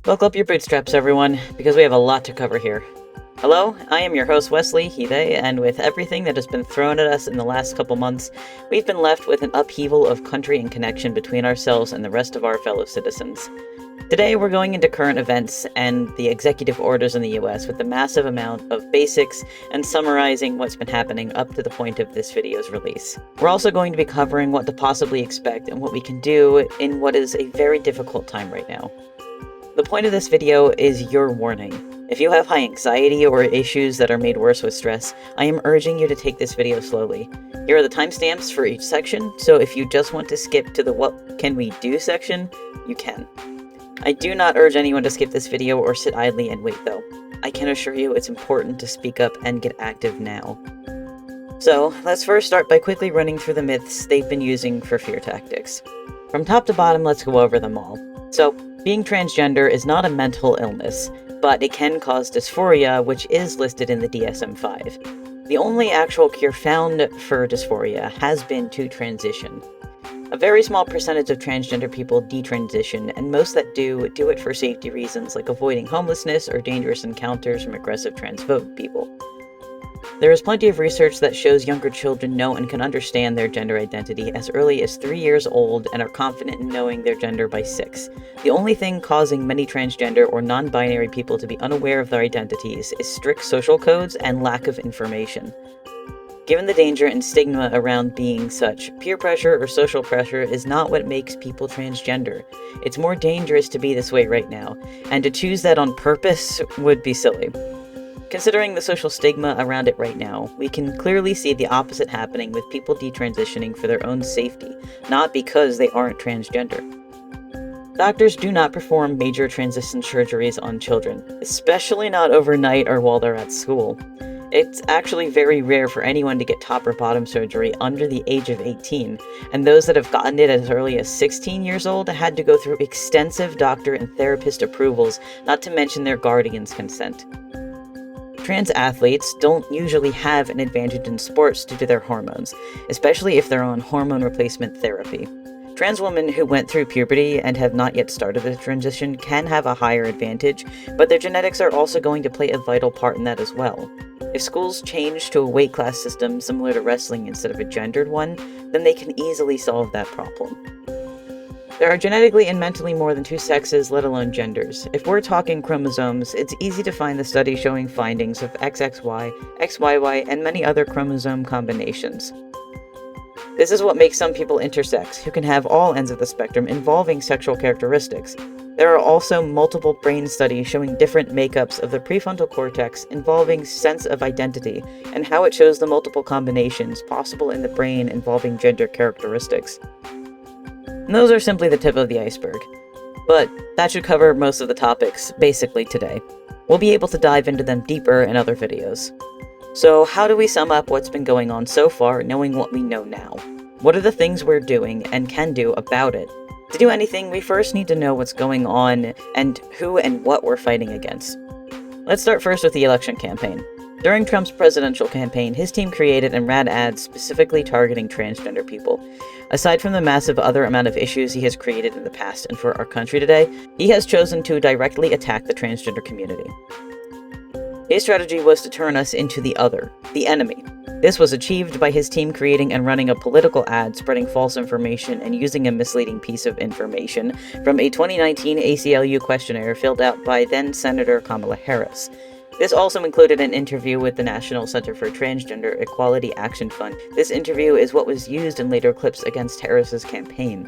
Buckle up your bootstraps, everyone, because we have a lot to cover here. Hello, I am your host Westley, he, they, and with everything that has been thrown at us in the last couple months, we've been left with an upheaval of country and connection between ourselves and the rest of our fellow citizens. Today we're going into current events and the executive orders in the US with a massive amount of basics and summarizing what's been happening up to the point of this video's release. We're also going to be covering what to possibly expect and what we can do in what is a very difficult time right now. The point of this video is your warning. If you have high anxiety or issues that are made worse with stress, I am urging you to take this video slowly. Here are the timestamps for each section, so if you just want to skip to the what can we do section, you can. I do not urge anyone to skip this video or sit idly and wait though. I can assure you it's important to speak up and get active now. So, let's first start by quickly running through the myths they've been using for fear tactics. From top to bottom, let's go over them all. So, being transgender is not a mental illness, but it can cause dysphoria, which is listed in the DSM-5. The only actual cure found for dysphoria has been to transition. A very small percentage of transgender people detransition, and most that do it for safety reasons like avoiding homelessness or dangerous encounters from aggressive transphobic people. There is plenty of research that shows younger children know and can understand their gender identity as early as 3 years old and are confident in knowing their gender by 6. The only thing causing many transgender or non-binary people to be unaware of their identities is strict social codes and lack of information. Given the danger and stigma around being such, peer pressure or social pressure is not what makes people transgender. It's more dangerous to be this way right now, and to choose that on purpose would be silly. Considering the social stigma around it right now, we can clearly see the opposite happening with people detransitioning for their own safety, not because they aren't transgender. Doctors do not perform major transition surgeries on children, especially not overnight or while they're at school. It's actually very rare for anyone to get top or bottom surgery under the age of 18, and those that have gotten it as early as 16 years old had to go through extensive doctor and therapist approvals, not to mention their guardian's consent. Trans athletes don't usually have an advantage in sports due to their hormones, especially if they're on hormone replacement therapy. Trans women who went through puberty and have not yet started the transition can have a higher advantage, but their genetics are also going to play a vital part in that as well. If schools change to a weight class system similar to wrestling instead of a gendered one, then they can easily solve that problem. There are genetically and mentally more than 2 sexes, let alone genders. If we're talking chromosomes, it's easy to find the study showing findings of XXY, XYY, and many other chromosome combinations. This is what makes some people intersex, who can have all ends of the spectrum involving sexual characteristics. There are also multiple brain studies showing different makeups of the prefrontal cortex involving sense of identity, and how it shows the multiple combinations possible in the brain involving gender characteristics. And those are simply the tip of the iceberg. But that should cover most of the topics, basically, today. We'll be able to dive into them deeper in other videos. So how do we sum up what's been going on so far, knowing what we know now? What are the things we're doing and can do about it? To do anything, we first need to know what's going on and who and what we're fighting against. Let's start first with the election campaign. During Trump's presidential campaign, his team created and ran ads specifically targeting transgender people. Aside from the massive other amount of issues he has created in the past and for our country today, he has chosen to directly attack the transgender community. His strategy was to turn us into the other, the enemy. This was achieved by his team creating and running a political ad spreading false information and using a misleading piece of information from a 2019 ACLU questionnaire filled out by then-Senator Kamala Harris. This also included an interview with the National Center for Transgender Equality Action Fund. This interview is what was used in later clips against Harris's campaign.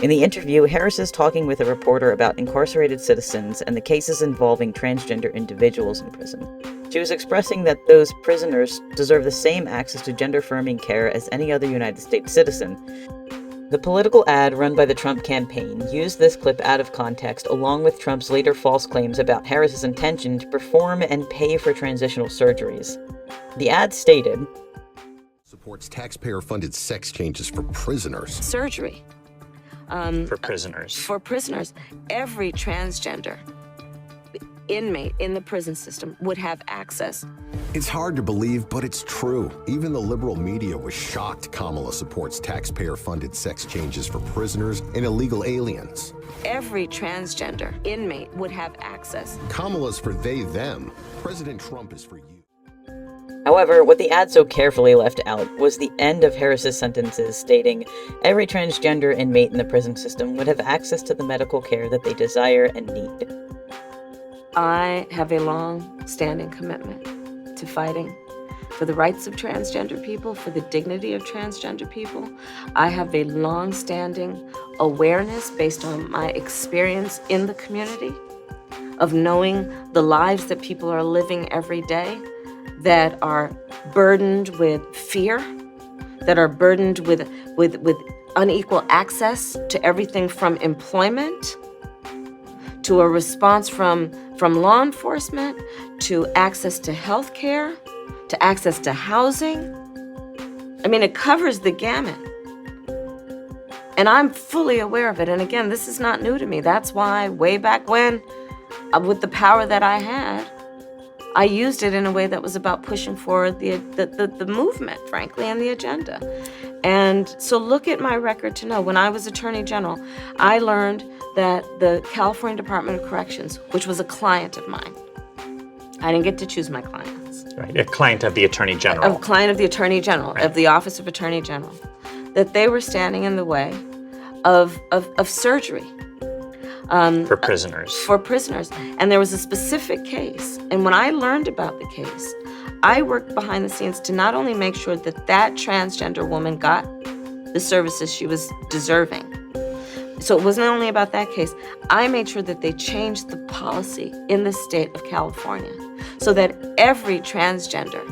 In the interview, Harris is talking with a reporter about incarcerated citizens and the cases involving transgender individuals in prison. She was expressing that those prisoners deserve the same access to gender-affirming care as any other United States citizen. The political ad run by the Trump campaign used this clip out of context along with Trump's later false claims about Harris's intention to perform and pay for transitional surgeries. The ad stated, "Supports taxpayer-funded sex changes for prisoners." Surgery. For prisoners. For prisoners. Every transgender inmate in the prison system would have access. It's hard to believe, but it's true. Even the liberal media was shocked Kamala supports taxpayer-funded sex changes for prisoners and illegal aliens. Every transgender inmate would have access. Kamala's for they, them. President Trump is for you. However, what the ad so carefully left out was the end of Harris's sentences stating, every transgender inmate in the prison system would have access to the medical care that they desire and need. I have a long-standing commitment to fighting for the rights of transgender people, for the dignity of transgender people. I have a long-standing awareness based on my experience in the community of knowing the lives that people are living every day that are burdened with fear, that are burdened with unequal access to everything from employment to a response from law enforcement, to access to health care, to access to housing. I mean, it covers the gamut. And I'm fully aware of it. And again, this is not new to me. That's why way back when, with the power that I had, I used it in a way that was about pushing forward the movement, frankly, and the agenda. And so look at my record to know, when I was Attorney General, I learned that the California Department of Corrections, which was a client of mine, I didn't get to choose my clients. Right, a client of the Attorney General. A client of the Attorney General, right. Of the Office of Attorney General, that they were standing in the way of surgery. For prisoners. For prisoners. And there was a specific case. And when I learned about the case, I worked behind the scenes to not only make sure that that transgender woman got the services she was deserving. So it wasn't only about that case. I made sure that they changed the policy in the state of California so that every transgender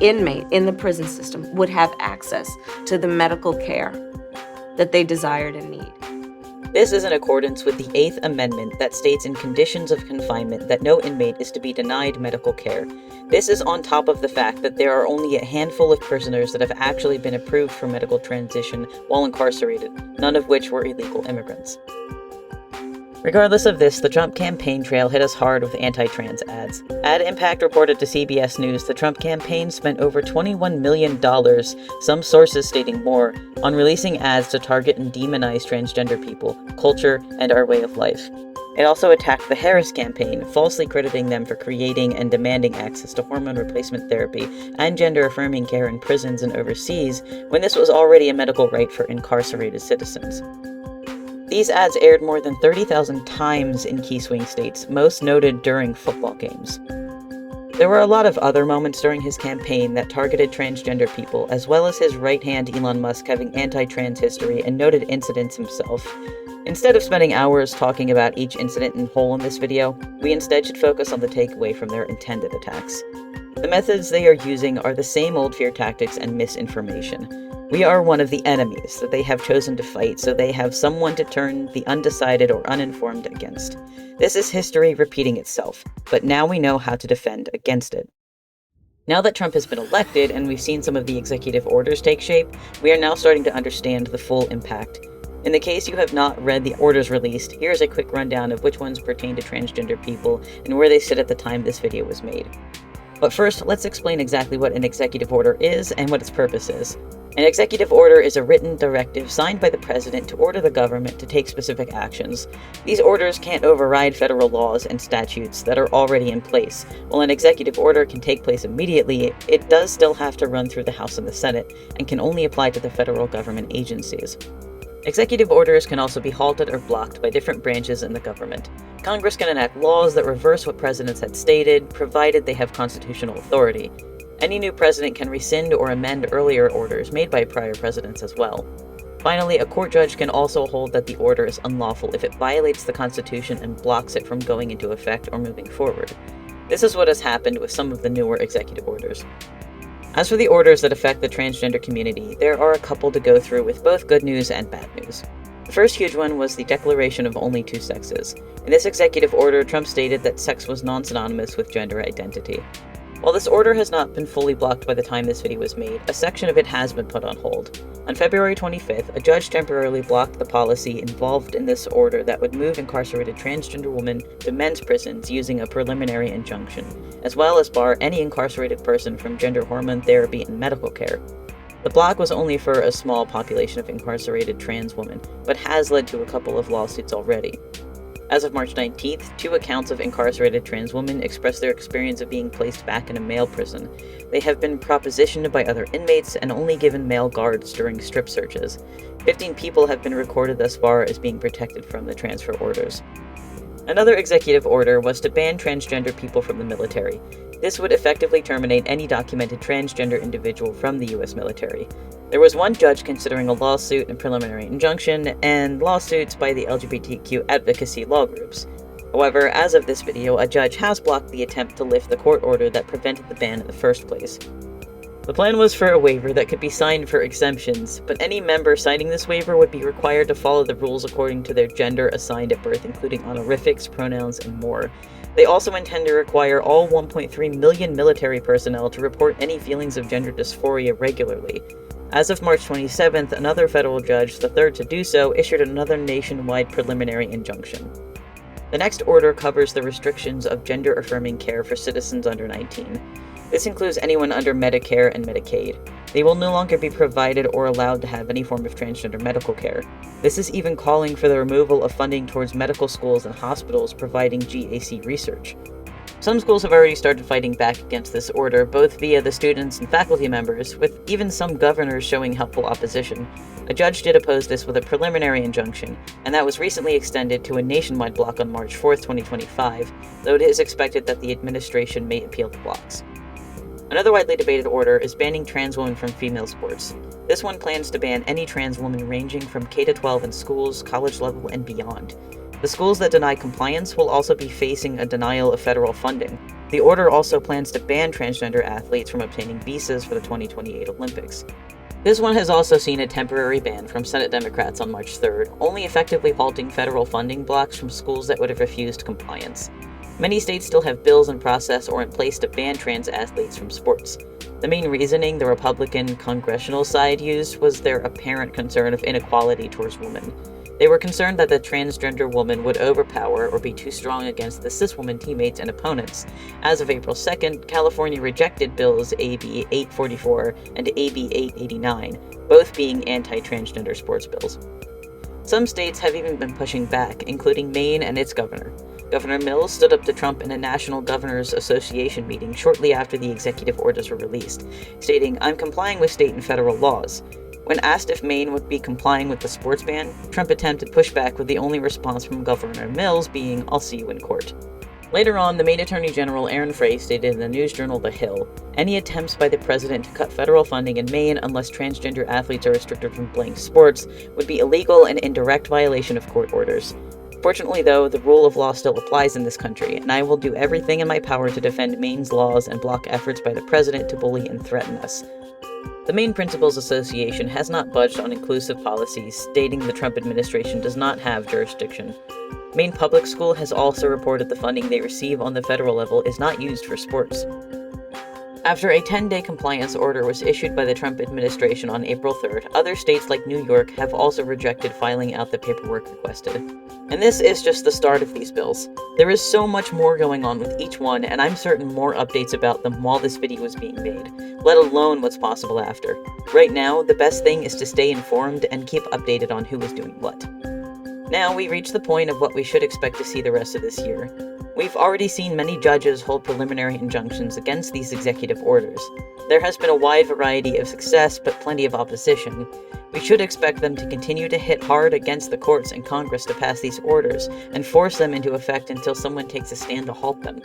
inmate in the prison system would have access to the medical care that they desired and need. This is in accordance with the 8th Amendment that states in conditions of confinement that no inmate is to be denied medical care. This is on top of the fact that there are only a handful of prisoners that have actually been approved for medical transition while incarcerated, none of which were illegal immigrants. Regardless of this, the Trump campaign trail hit us hard with anti-trans ads. Ad Impact reported to CBS News the Trump campaign spent over $21 million, some sources stating more, on releasing ads to target and demonize transgender people, culture, and our way of life. It also attacked the Harris campaign, falsely crediting them for creating and demanding access to hormone replacement therapy and gender-affirming care in prisons and overseas, when this was already a medical right for incarcerated citizens. These ads aired more than 30,000 times in key swing states, most noted during football games. There were a lot of other moments during his campaign that targeted transgender people, as well as his right hand Elon Musk having anti-trans history and noted incidents himself. Instead of spending hours talking about each incident in whole in this video, we instead should focus on the takeaway from their intended attacks. The methods they are using are the same old fear tactics and misinformation. We are one of the enemies that they have chosen to fight, so they have someone to turn the undecided or uninformed against. This is history repeating itself, but now we know how to defend against it. Now that Trump has been elected and we've seen some of the executive orders take shape, we are now starting to understand the full impact. In the case you have not read the orders released, here's a quick rundown of which ones pertain to transgender people and where they sit at the time this video was made. But first, let's explain exactly what an executive order is and what its purpose is. An executive order is a written directive signed by the president to order the government to take specific actions. These orders can't override federal laws and statutes that are already in place. While an executive order can take place immediately, it does still have to run through the House and the Senate, and can only apply to the federal government agencies. Executive orders can also be halted or blocked by different branches in the government. Congress can enact laws that reverse what presidents had stated, provided they have constitutional authority. Any new president can rescind or amend earlier orders made by prior presidents as well. Finally, a court judge can also hold that the order is unlawful if it violates the Constitution and blocks it from going into effect or moving forward. This is what has happened with some of the newer executive orders. As for the orders that affect the transgender community, there are a couple to go through with both good news and bad news. The first huge one was the declaration of only two sexes. In this executive order, Trump stated that sex was non-synonymous with gender identity. While this order has not been fully blocked by the time this video was made, a section of it has been put on hold. On February 25th, a judge temporarily blocked the policy involved in this order that would move incarcerated transgender women to men's prisons using a preliminary injunction, as well as bar any incarcerated person from gender hormone therapy and medical care. The block was only for a small population of incarcerated trans women, but has led to a couple of lawsuits already. As of March 19th, 2 accounts of incarcerated trans women expressed their experience of being placed back in a male prison. They have been propositioned by other inmates and only given male guards during strip searches. 15 people have been recorded thus far as being protected from the transfer orders. Another executive order was to ban transgender people from the military. This would effectively terminate any documented transgender individual from the US military. There was one judge considering a lawsuit and preliminary injunction, and lawsuits by the LGBTQ advocacy law groups. However, as of this video, a judge has blocked the attempt to lift the court order that prevented the ban in the first place. The plan was for a waiver that could be signed for exemptions, but any member signing this waiver would be required to follow the rules according to their gender assigned at birth, including honorifics, pronouns, and more. They also intend to require all 1.3 million military personnel to report any feelings of gender dysphoria regularly. As of March 27th, another federal judge, the third to do so, issued another nationwide preliminary injunction. The next order covers the restrictions of gender-affirming care for citizens under 19. This includes anyone under Medicare and Medicaid. They will no longer be provided or allowed to have any form of transgender medical care. This is even calling for the removal of funding towards medical schools and hospitals providing GAC research. Some schools have already started fighting back against this order, both via the students and faculty members, with even some governors showing helpful opposition. A judge did oppose this with a preliminary injunction, and that was recently extended to a nationwide block on March 4th, 2025, though it is expected that the administration may appeal the blocks. Another widely debated order is banning trans women from female sports. This one plans to ban any trans woman ranging from K-12 in schools, college level, and beyond. The schools that deny compliance will also be facing a denial of federal funding. The order also plans to ban transgender athletes from obtaining visas for the 2028 Olympics. This one has also seen a temporary ban from Senate Democrats on March 3rd, only effectively halting federal funding blocks from schools that would have refused compliance. Many states still have bills in process or in place to ban trans athletes from sports. The main reasoning the Republican congressional side used was their apparent concern of inequality towards women. They were concerned that the transgender woman would overpower or be too strong against the cis woman teammates and opponents. As of April 2nd, California rejected bills AB 844 and AB 889, both being anti-transgender sports bills. Some states have even been pushing back, including Maine and its governor. Governor Mills stood up to Trump in a National Governors Association meeting shortly after the executive orders were released, stating, "I'm complying with state and federal laws." When asked if Maine would be complying with the sports ban, Trump attempted pushback with the only response from Governor Mills being, "I'll see you in court." Later on, the Maine Attorney General Aaron Frey stated in the news journal The Hill, "Any attempts by the president to cut federal funding in Maine unless transgender athletes are restricted from playing sports would be illegal and in direct violation of court orders." Fortunately, though, the rule of law still applies in this country, and I will do everything in my power to defend Maine's laws and block efforts by the president to bully and threaten us. The Maine Principals Association has not budged on inclusive policies, stating the Trump administration does not have jurisdiction. Maine Public School has also reported the funding they receive on the federal level is not used for sports. After a 10-day compliance order was issued by the Trump administration on April 3rd, other states like New York have also rejected filing out the paperwork requested. And this is just the start of these bills. There is so much more going on with each one, and I'm certain more updates about them while this video is being made, let alone what's possible after. Right now, the best thing is to stay informed and keep updated on who is doing what. Now we reach the point of what we should expect to see the rest of this year. We've already seen many judges hold preliminary injunctions against these executive orders. There has been a wide variety of success, but plenty of opposition. We should expect them to continue to hit hard against the courts and Congress to pass these orders, and force them into effect until someone takes a stand to halt them.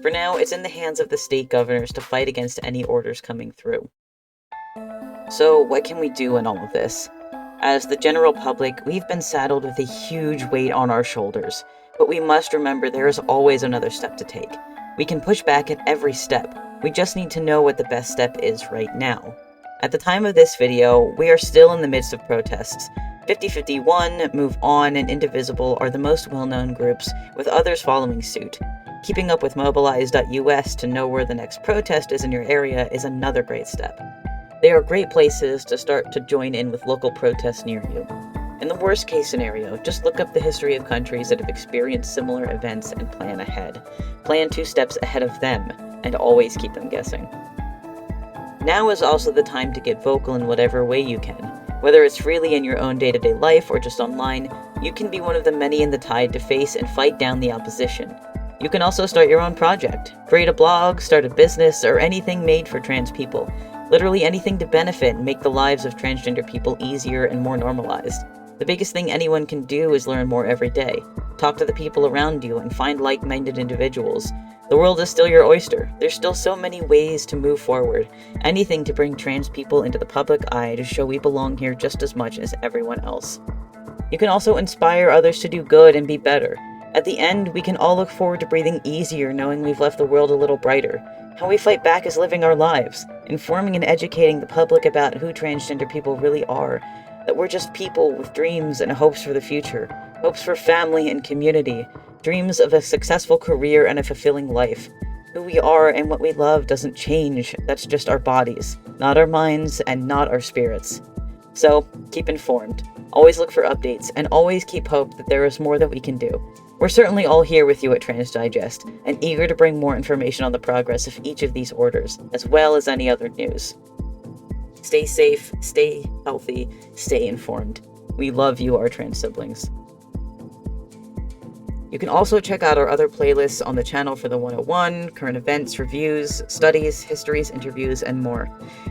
For now, it's in the hands of the state governors to fight against any orders coming through. So, what can we do in all of this? As the general public, we've been saddled with a huge weight on our shoulders. But we must remember there is always another step to take. We can push back at every step. We just need to know what the best step is right now. At the time of this video, we are still in the midst of protests. 5051, Move On, and Indivisible are the most well-known groups, with others following suit. Keeping up with mobilize.us to know where the next protest is in your area is another great step. They are great places to start to join in with local protests near you. In the worst case scenario, just look up the history of countries that have experienced similar events and plan ahead. Plan 2 steps ahead of them, and always keep them guessing. Now is also the time to get vocal in whatever way you can. Whether it's freely in your own day-to-day life or just online, you can be one of the many in the tide to face and fight down the opposition. You can also start your own project, create a blog, start a business, or anything made for trans people. Literally anything to benefit and make the lives of transgender people easier and more normalized. The biggest thing anyone can do is learn more every day. Talk to the people around you and find like-minded individuals. The world is still your oyster. There's still so many ways to move forward. Anything to bring trans people into the public eye to show we belong here just as much as everyone else. You can also inspire others to do good and be better. At the end, we can all look forward to breathing easier knowing we've left the world a little brighter. How we fight back is living our lives, informing and educating the public about who transgender people really are, that we're just people with dreams and hopes for the future, hopes for family and community, dreams of a successful career and a fulfilling life. Who we are and what we love doesn't change, that's just our bodies, not our minds and not our spirits. So, keep informed, always look for updates, and always keep hope that there is more that we can do. We're certainly all here with you at Trans Digest, and eager to bring more information on the progress of each of these orders, as well as any other news. Stay safe, stay healthy, stay informed. We love you, our trans siblings. You can also check out our other playlists on the channel for the 101, current events, reviews, studies, histories, interviews, and more.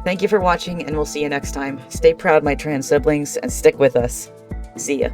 Thank you for watching, and we'll see you next time. Stay proud, my trans siblings, and stick with us. See ya.